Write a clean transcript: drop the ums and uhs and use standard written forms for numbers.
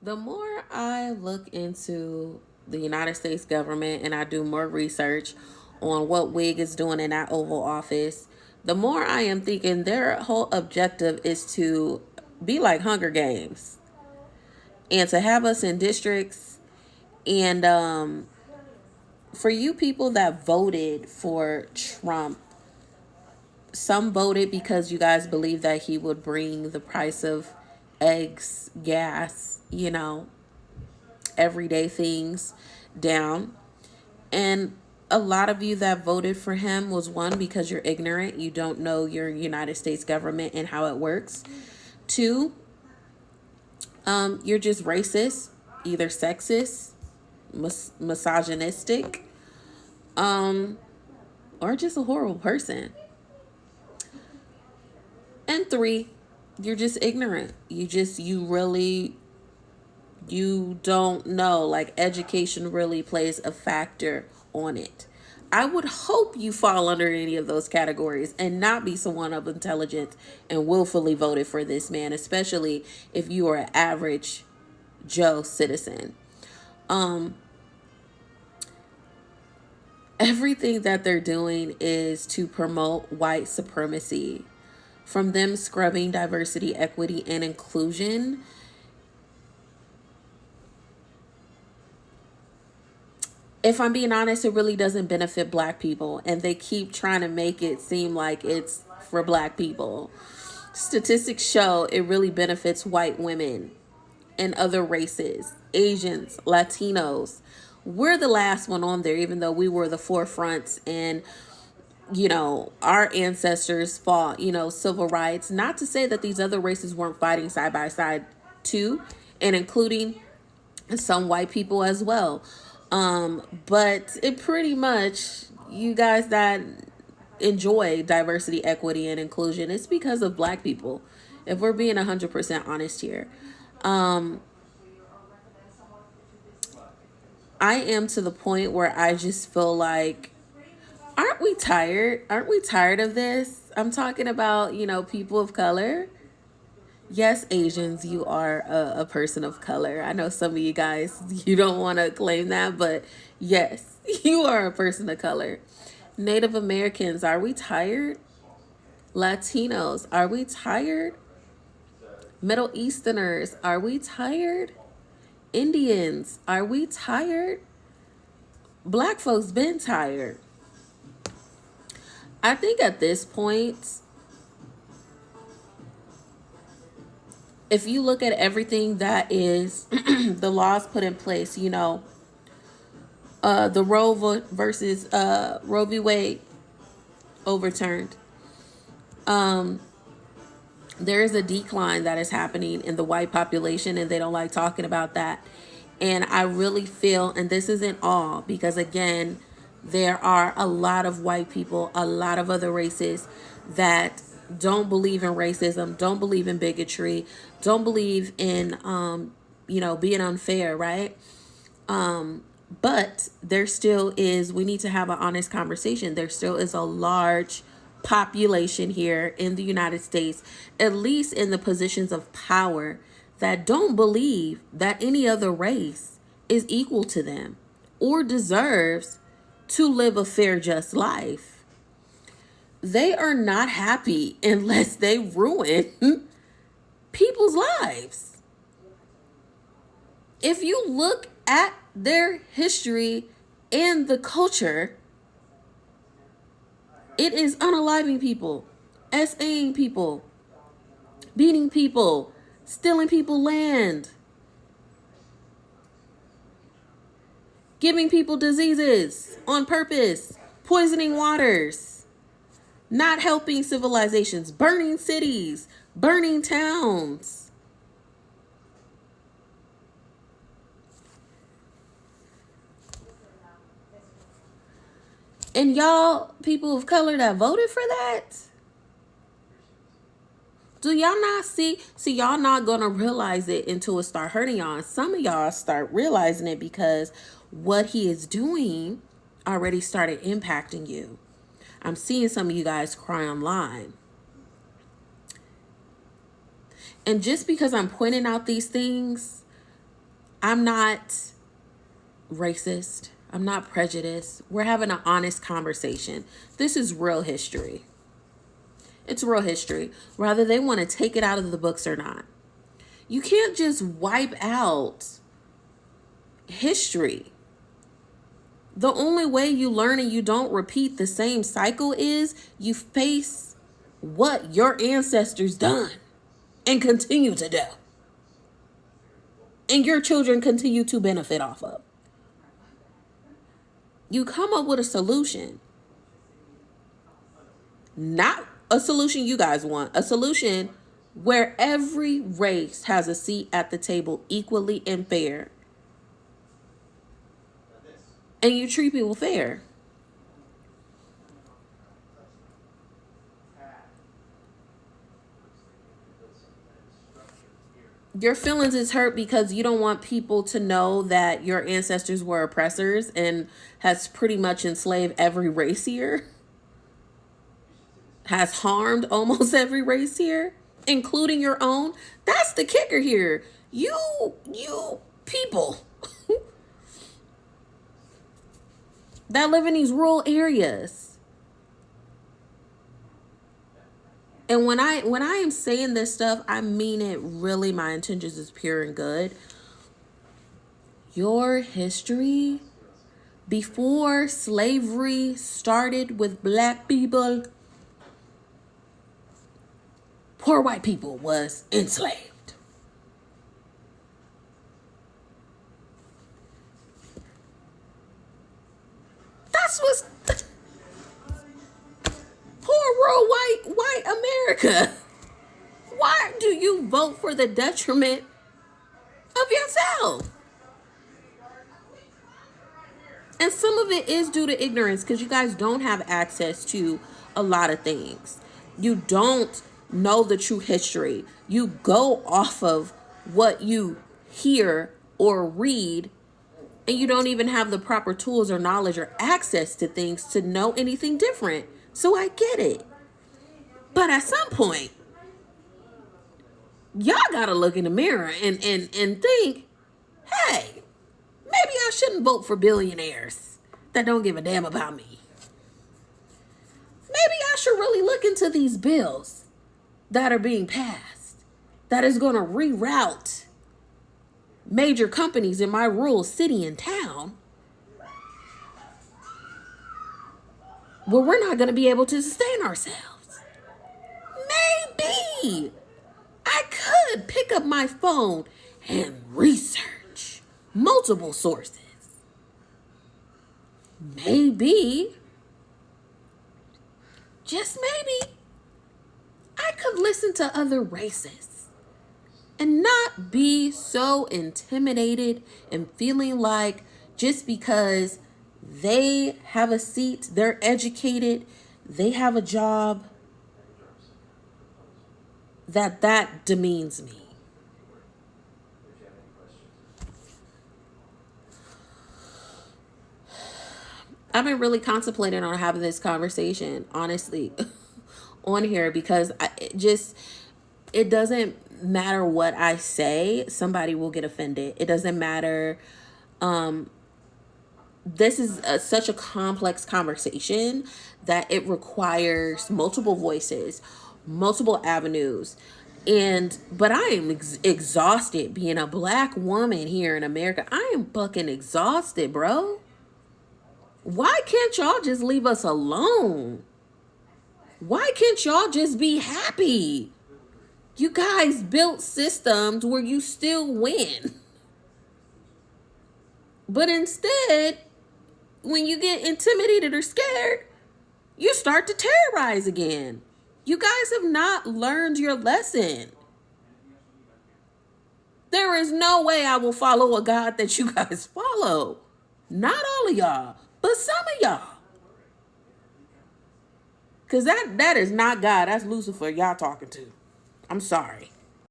The more I look into the United States government and I do more research on what Wig is doing in that Oval Office, the more I am thinking their whole objective is to be like Hunger Games and to have us in districts. And for you people that voted for Trump, some voted because you guys believe that he would bring the price of eggs, gas, everyday things down. And a lot of you that voted for him was one, because you're ignorant, you don't know your United States government and how it works. Two, you're just racist, either sexist, misogynistic, um, or just a horrible person. And three, you're just ignorant. You don't know. Like, education really plays a factor on it. I would hope you fall under any of those categories and not be someone of intelligence and willfully voted for this man, especially if you are an average Joe citizen. Um, Everything that they're doing is to promote white supremacy. From them scrubbing diversity, equity, and inclusion, if I'm being honest, it really doesn't benefit black people. And they keep trying to make it seem like it's for black people. Statistics show it really benefits white women and other races, Asians, Latinos. We're the last one on there, even though we were the forefronts and our ancestors fought, civil rights. Not to say that these other races weren't fighting side by side too, and including some white people as well. But it pretty much, you guys that enjoy diversity, equity, and inclusion, it's because of black people. If we're being 100% honest here. Um, I am to the point where I just feel like, aren't we tired? Aren't we tired of this? I'm talking about, people of color. Yes, Asians, you are a person of color. I know some of you guys, you don't want to claim that, but yes, you are a person of color. Native Americans, are we tired? Latinos, are we tired? Middle Easterners, are we tired? Indians, are we tired? Black folks been tired. I think at this point, if you look at everything that is the laws put in place, the versus Roe v. Wade overturned, um, there is a decline that is happening in the white population, and they don't like talking about that. And I really feel, and this isn't all, because again, there are a lot of white people, a lot of other races that don't believe in racism, don't believe in bigotry, don't believe in, being unfair, right? But there still is, we need to have an honest conversation. There still is a large population here in the United States, at least in the positions of power, that don't believe that any other race is equal to them or deserves to live a fair, just life. They are not happy unless they ruin people's lives. If you look at their history and the culture, it is unaliving people, SAing people, beating people, stealing people land, giving people diseases on purpose, poisoning waters, not helping civilizations, burning cities, burning towns. And y'all, people of color that voted for that, do y'all not see? See, y'all not gonna realize it until it start hurting y'all. And some of y'all start realizing it because what he is doing already started impacting you. I'm seeing some of you guys cry online. And just because I'm pointing out these things, I'm not racist. I'm not prejudiced. We're having an honest conversation. This is real history. It's real history, whether they want to take it out of the books or not. You can't just wipe out history. The only way you learn and you don't repeat the same cycle is you face what your ancestors done and continue to do. And your children continue to benefit off of. You come up with a solution. Not a solution you guys want. A solution where every race has a seat at the table equally and fair. And you treat people fair. Your feelings is hurt because you don't want people to know that your ancestors were oppressors and has pretty much enslaved every race here. Has harmed almost every race here, including your own. That's the kicker here. You people that live in these rural areas. And when I am saying this stuff, I mean it really. My intentions is pure and good. Your history before slavery started with black people, poor white people was enslaved. That's what's poor rural white America. Why do you vote for the detriment of yourself? And some of it is due to ignorance because you guys don't have access to a lot of things. You don't know the true history. You go off of what you hear or read, and you don't even have the proper tools or knowledge or access to things to know anything different. So I get it. But at some point, y'all gotta look in the mirror and think, hey, maybe I shouldn't vote for billionaires that don't give a damn about me. Maybe I should really look into these bills that are being passed that is going to reroute major companies in my rural city and town where we're not going to be able to sustain ourselves. Maybe I could pick up my phone and research multiple sources. Maybe, just maybe, I could listen to other races and not be so intimidated and feeling like just because they have a seat, they're educated, they have a job, that demeans me. I've been really contemplating on having this conversation, honestly, on here because it doesn't matter what I say, somebody will get offended. It doesn't matter. This is such a complex conversation that it requires multiple voices, multiple avenues. But I am exhausted being a black woman here in America. I am fucking exhausted, bro. Why can't y'all just leave us alone? Why can't y'all just be happy? You guys built systems where you still win. But instead, when you get intimidated or scared, you start to terrorize again. You guys have not learned your lesson. There is no way I will follow a God that you guys follow. Not all of y'all, but some of y'all. Because that is not God. That's Lucifer y'all talking to. I'm sorry.